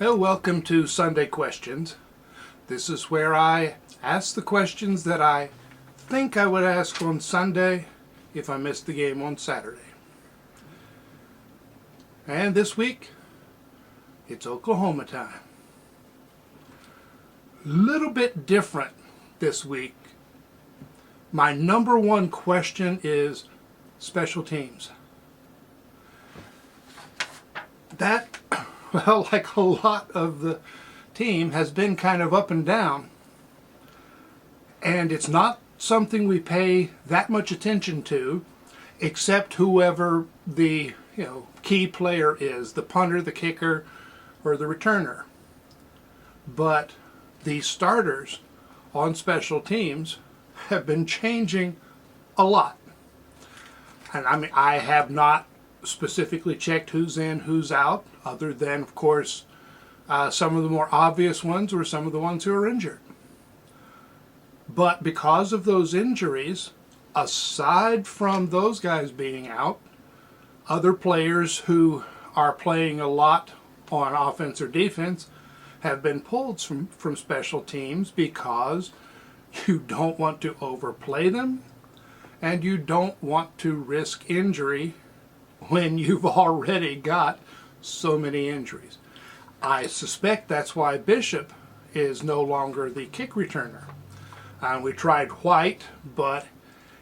Well, welcome to Sunday Questions. This is where I ask the questions that I think I would ask on Sunday if I missed the game on Saturday. And this week, it's Oklahoma time. Little bit different this week. My number one question is special teams. That, well, like a lot of the team, has been kind of up and down. And it's not something we pay that much attention to, except whoever the key player is, the punter, the kicker, or the returner. But the starters on special teams have been changing a lot. And I mean, I have not specifically checked who's in, who's out, other than, of course, some of the more obvious ones or some of the ones who are injured. But because of those injuries, aside from those guys being out, other players who are playing a lot on offense or defense have been pulled from special teams because you don't want to overplay them and you don't want to risk injury when you've already got so many injuries. I suspect that's why Bishop is no longer the kick returner. We tried White, but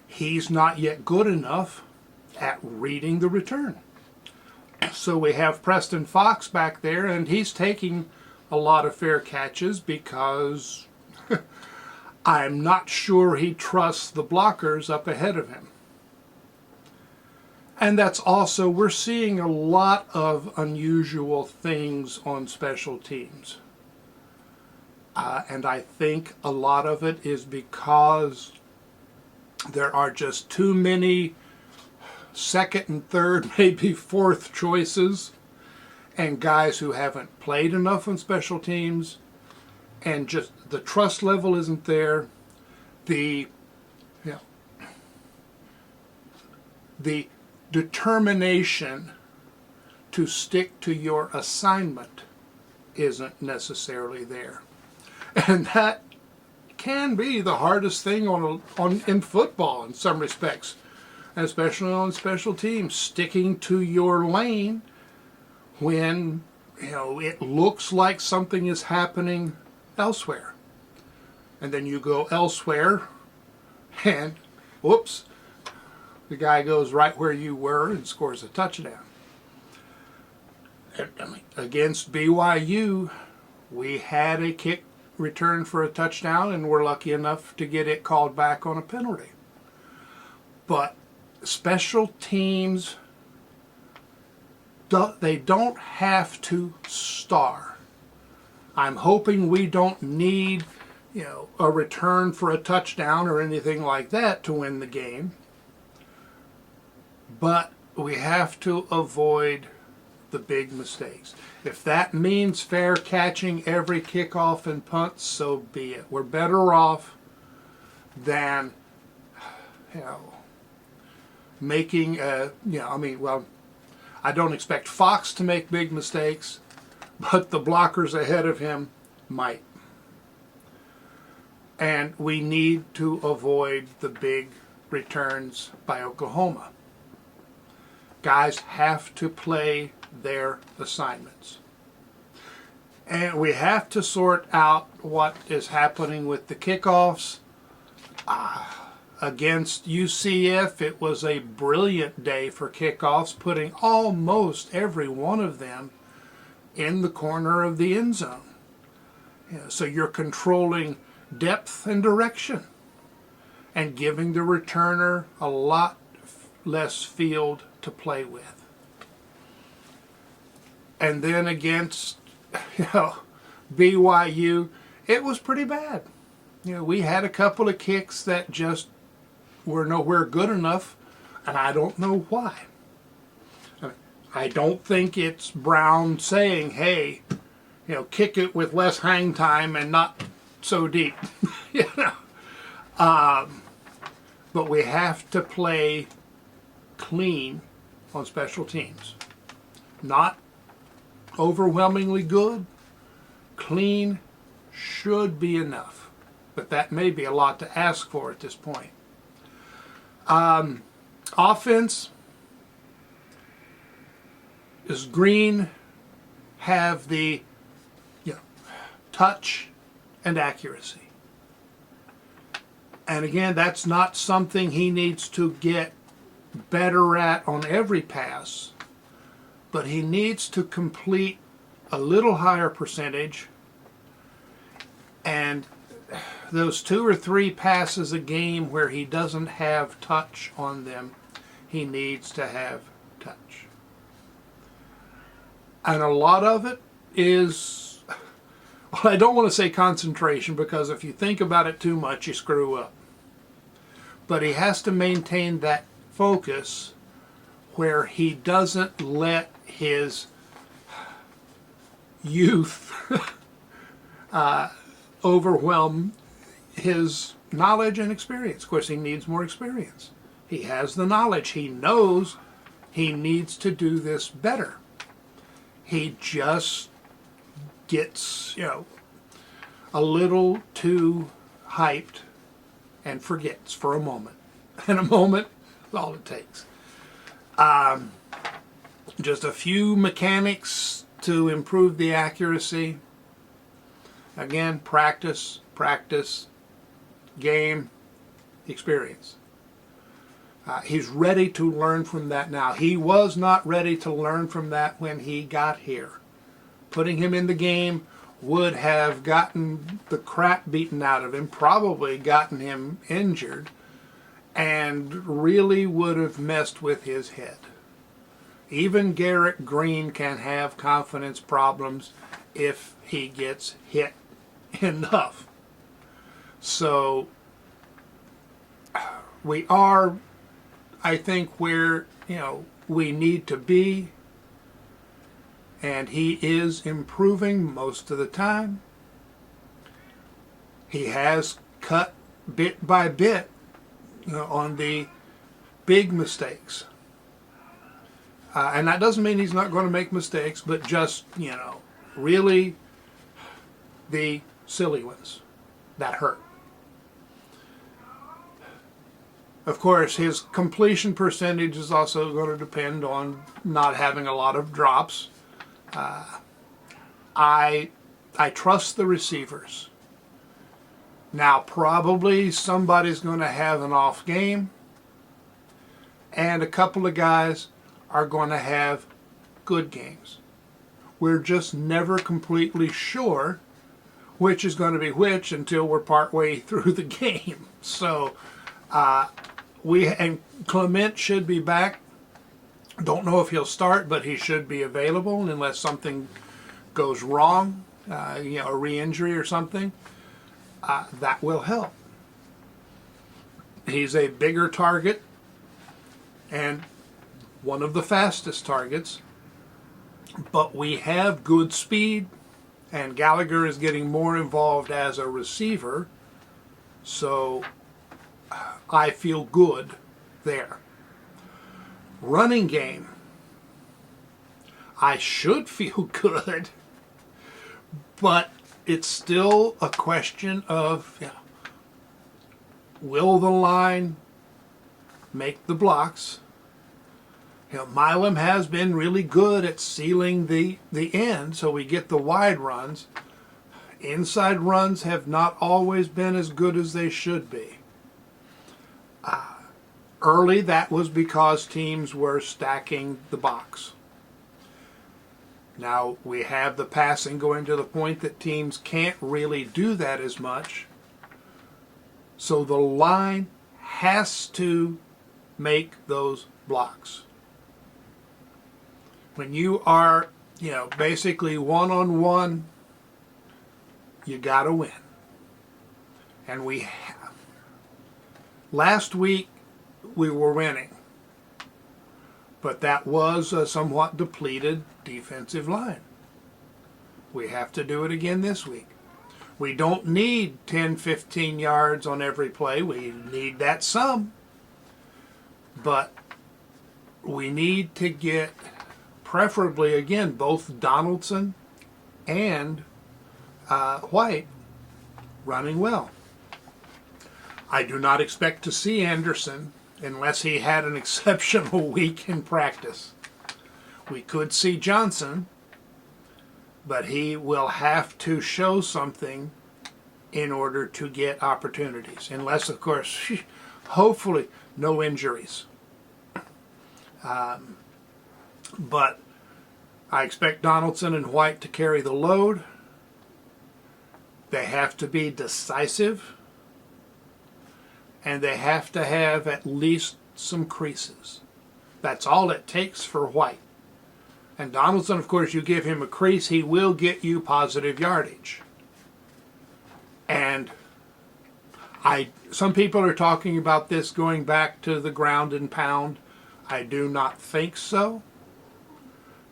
he's not yet good enough at reading the return. So we have Preston Fox back there, and he's taking a lot of fair catches because I'm not sure he trusts the blockers up ahead of him. And that's also, we're seeing a lot of unusual things on special teams. And I think a lot of it is because there are just too many second and third, maybe fourth choices, and guys who haven't played enough on special teams, and just the trust level isn't there. The determination to stick to your assignment isn't necessarily there. And that can be the hardest thing in football in some respects, especially on special teams, sticking to your lane when it looks like something is happening elsewhere. And then you go elsewhere and whoops, the guy goes right where you were and scores a touchdown. Against BYU, we had a kick return for a touchdown and we're lucky enough to get it called back on a penalty. But special teams, they don't have to star. I'm hoping we don't need a return for a touchdown or anything like that to win the game. But we have to avoid the big mistakes. If that means fair catching every kickoff and punt, so be it. We're better off than making I don't expect Fox to make big mistakes, but the blockers ahead of him might. And we need to avoid the big returns by Oklahoma. Guys have to play their assignments. And we have to sort out what is happening with the kickoffs. Against UCF, it was a brilliant day for kickoffs, putting almost every one of them in the corner of the end zone. So you're controlling depth and direction and giving the returner a lot less field to play with. And then against BYU, it was pretty bad. We had a couple of kicks that just were nowhere good enough, and I don't know why. I don't think it's Brown saying, hey, kick it with less hang time and not so deep. But we have to play clean on special teams. Not overwhelmingly good, clean should be enough, but that may be a lot to ask for at this point. Offense, does Green have the touch and accuracy? And again, that's not something he needs to get better at on every pass, but he needs to complete a little higher percentage, and those 2 or 3 passes a game where he doesn't have touch on them, he needs to have touch. And a lot of it is, well, I don't want to say concentration, because if you think about it too much, you screw up. But he has to maintain that focus where he doesn't let his youth overwhelm his knowledge and experience. Of course, he needs more experience. He has the knowledge. He knows he needs to do this better. He just gets, a little too hyped and forgets for a moment. And a moment is all it takes. Just a few mechanics to improve the accuracy. Again, practice, game, experience. He's ready to learn from that now. He was not ready to learn from that when he got here. Putting him in the game would have gotten the crap beaten out of him, probably gotten him injured, and really would have messed with his head. Even Garrett Green can have confidence problems if he gets hit enough. So we are, I think, where we need to be, and he is improving most of the time. He has cut bit by bit on the big mistakes. And that doesn't mean he's not going to make mistakes, but just, really the silly ones that hurt. Of course, his completion percentage is also going to depend on not having a lot of drops. I trust the receivers. Now, probably somebody's going to have an off game, and a couple of guys are going to have good games. We're just never completely sure which is going to be which until we're partway through the game. So, and Clement should be back. Don't know if he'll start, but he should be available unless something goes wrong, a re-injury or something. That will help. He's a bigger target and one of the fastest targets, but we have good speed, and Gallagher is getting more involved as a receiver, so I feel good there. Running game, I should feel good, but it's still a question of, will the line make the blocks? Milam has been really good at sealing the end, so we get the wide runs. Inside runs have not always been as good as they should be. Early, that was because teams were stacking the box. Now we have the passing going to the point that teams can't really do that as much. So the line has to make those blocks. When you are, basically one-on-one, you got to win. And we have. Last week, we were winning. But that was a somewhat depleted defensive line. We have to do it again this week. We don't need 10, 15 yards on every play. We need that some. But we need to get, preferably, again, both Donaldson and White running well. I do not expect to see Anderson unless he had an exceptional week in practice. We could see Johnson, but he will have to show something in order to get opportunities. Unless, of course, hopefully no injuries. But I expect Donaldson and White to carry the load. They have to be decisive. And they have to have at least some creases. That's all it takes for White. And Donaldson, of course, you give him a crease, he will get you positive yardage. And some people are talking about this going back to the ground and pound. I do not think so.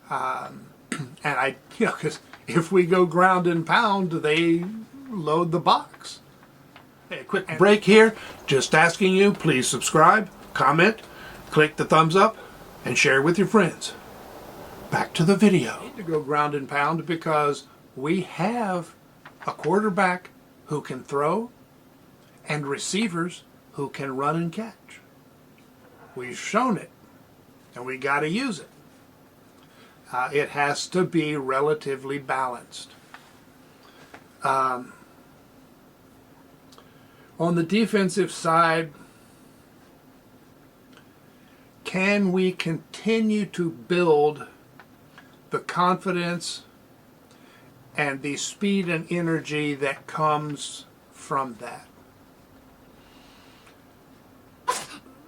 And because if we go ground and pound, they load the box. Hey, quick break here. Just asking you, please subscribe, comment, click the thumbs up, and share with your friends. Back to the video. We need to go ground and pound because we have a quarterback who can throw and receivers who can run and catch. We've shown it, and we got to use it. It has to be relatively balanced. On the defensive side, can we continue to build the confidence and the speed and energy that comes from that?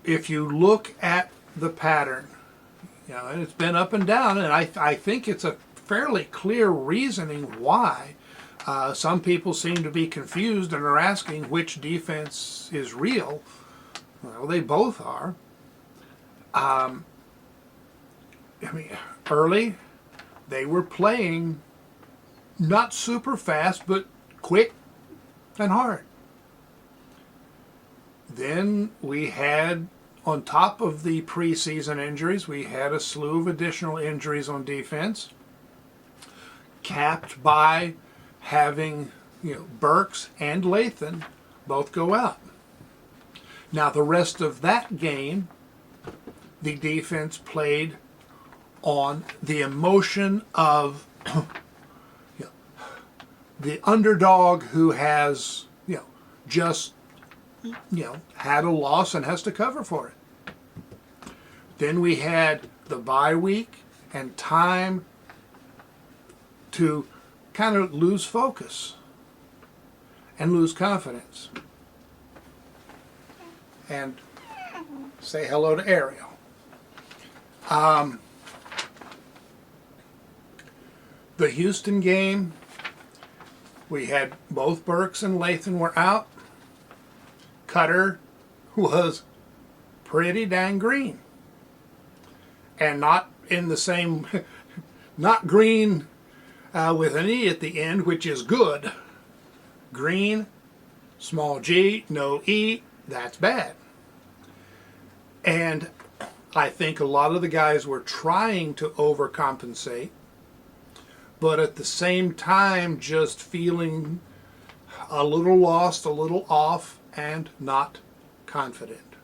If you look at the pattern, and it's been up and down, and I think it's a fairly clear reasoning why some people seem to be confused and are asking which defense is real. Well, they both are. Early, they were playing not super fast, but quick and hard. Then we had, on top of the preseason injuries, we had a slew of additional injuries on defense, capped by having Burks and Lathan both go out. Now the rest of that game, the defense played on the emotion of the underdog who has just had a loss and has to cover for it. Then we had the bye week and time to kind of lose focus and lose confidence. And say hello to Ariel. The Houston game, we had both Burks and Lathan were out. Cutter was pretty dang green. And not in the same, not green with an E at the end, which is good. Green, small g, no E, that's bad. And I think a lot of the guys were trying to overcompensate, but at the same time just feeling a little lost, a little off, and not confident.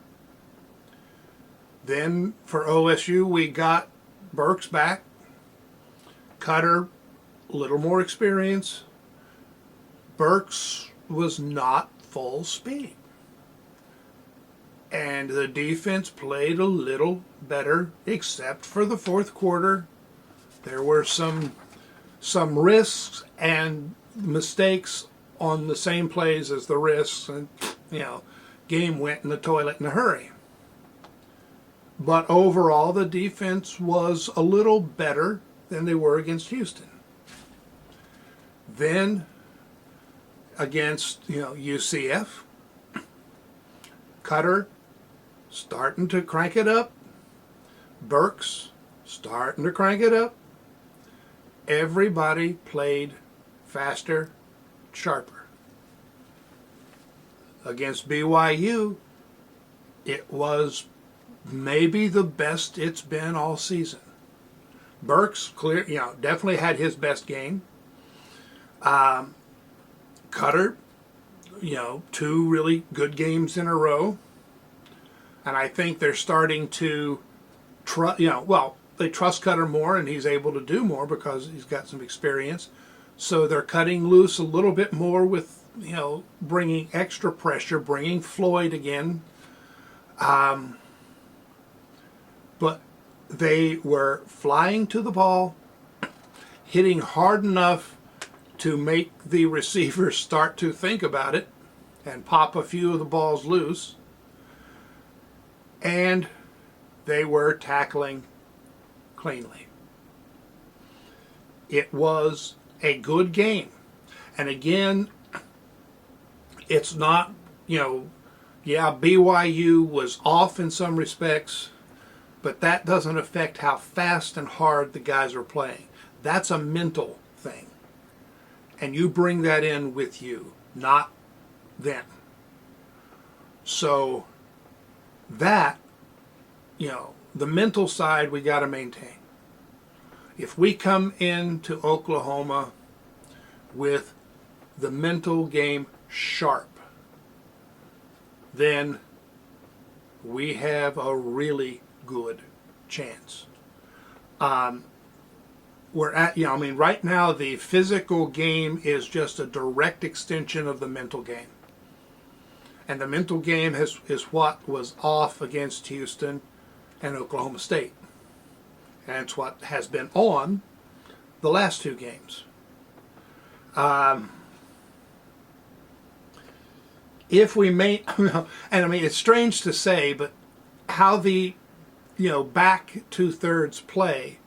Then for OSU, we got Burks back. Cutter, a little more experience. Burks was not full speed. And the defense played a little better, except for the fourth quarter. There were some risks and mistakes on the same plays as the risks, and game went in the toilet in a hurry. But overall, the defense was a little better than they were against Houston. Then against UCF, Cutter starting to crank it up, Burks starting to crank it up. Everybody played faster, sharper. Against BYU, it was maybe the best it's been all season. Burks definitely had his best game. Cutter, two really good games in a row. And I think they're starting to trust, they trust Cutter more and he's able to do more because he's got some experience. So they're cutting loose a little bit more with, bringing extra pressure, bringing Floyd again. But they were flying to the ball, hitting hard enough to make the receivers start to think about it and pop a few of the balls loose. And they were tackling cleanly. It was a good game. And again, it's not, BYU was off in some respects, but that doesn't affect how fast and hard the guys are playing. That's a mental thing. And you bring that in with you, not them. So that, the mental side we got to maintain. If we come into Oklahoma with the mental game sharp, then we have a really good chance. We're at, right now the physical game is just a direct extension of the mental game. And the mental game is what was off against Houston and Oklahoma State. And it's what has been on the last two games. If we may, and it's strange to say, but how the, back two-thirds play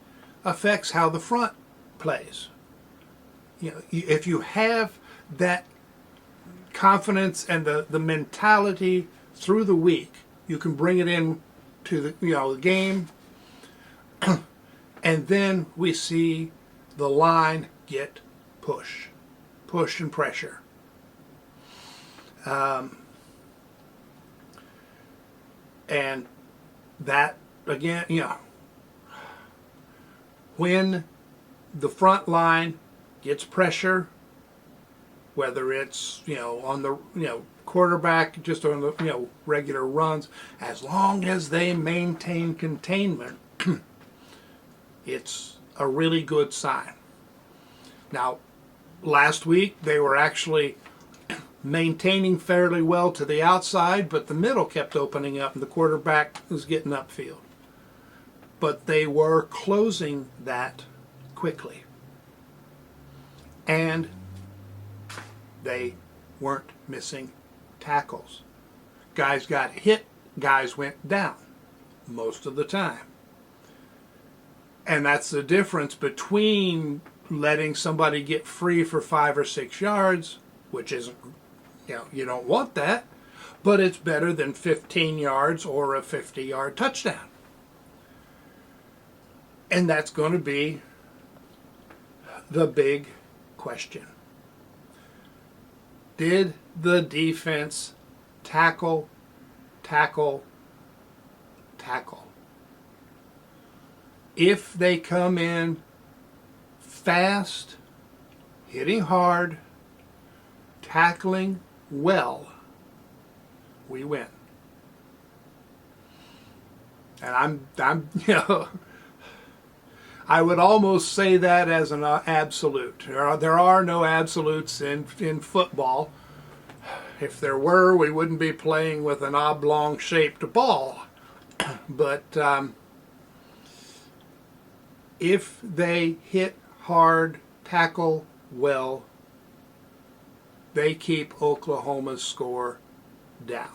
affects how the front plays. If you have that confidence and the mentality through the week, you can bring it in to the game, and then we see the line get push and pressure. And that again, when the front line gets pressure, whether it's on the quarterback, just on the regular runs, as long as they maintain containment, it's a really good sign. Now, last week they were actually maintaining fairly well to the outside, but the middle kept opening up and the quarterback was getting upfield. But they were closing that quickly. And they weren't missing tackles. Guys got hit, guys went down most of the time. And that's the difference between letting somebody get free for 5 or 6 yards, which isn't, you don't want that, but it's better than 15 yards or a 50-yard touchdown. And that's going to be the big question. Did the defense tackle? If they come in fast, hitting hard, tackling well, we win. And I'm I would almost say that as an absolute. There are no absolutes in football. If there were, we wouldn't be playing with an oblong-shaped ball. But if they hit hard, tackle well, they keep Oklahoma's score down.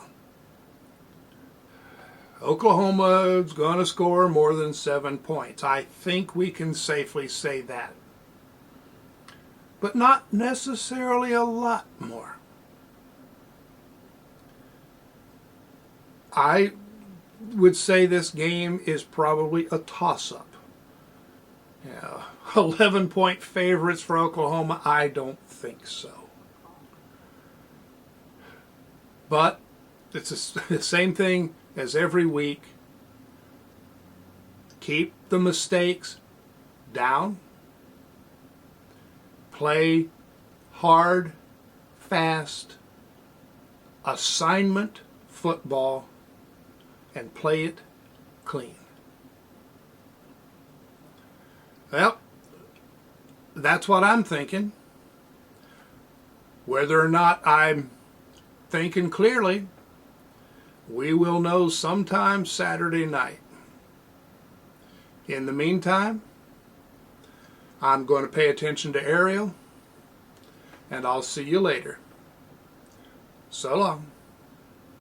Oklahoma is going to score more than 7 points. I think we can safely say that. But not necessarily a lot more. I would say this game is probably a toss-up. 11-point favorites for Oklahoma? I don't think so. But it's the same thing as every week. Keep the mistakes down. Play hard, fast assignment football and play it clean. Well, that's what I'm thinking. Whether or not I'm thinking clearly, we will know sometime Saturday night. In the meantime, I'm going to pay attention to Ariel, and I'll see you later. So long.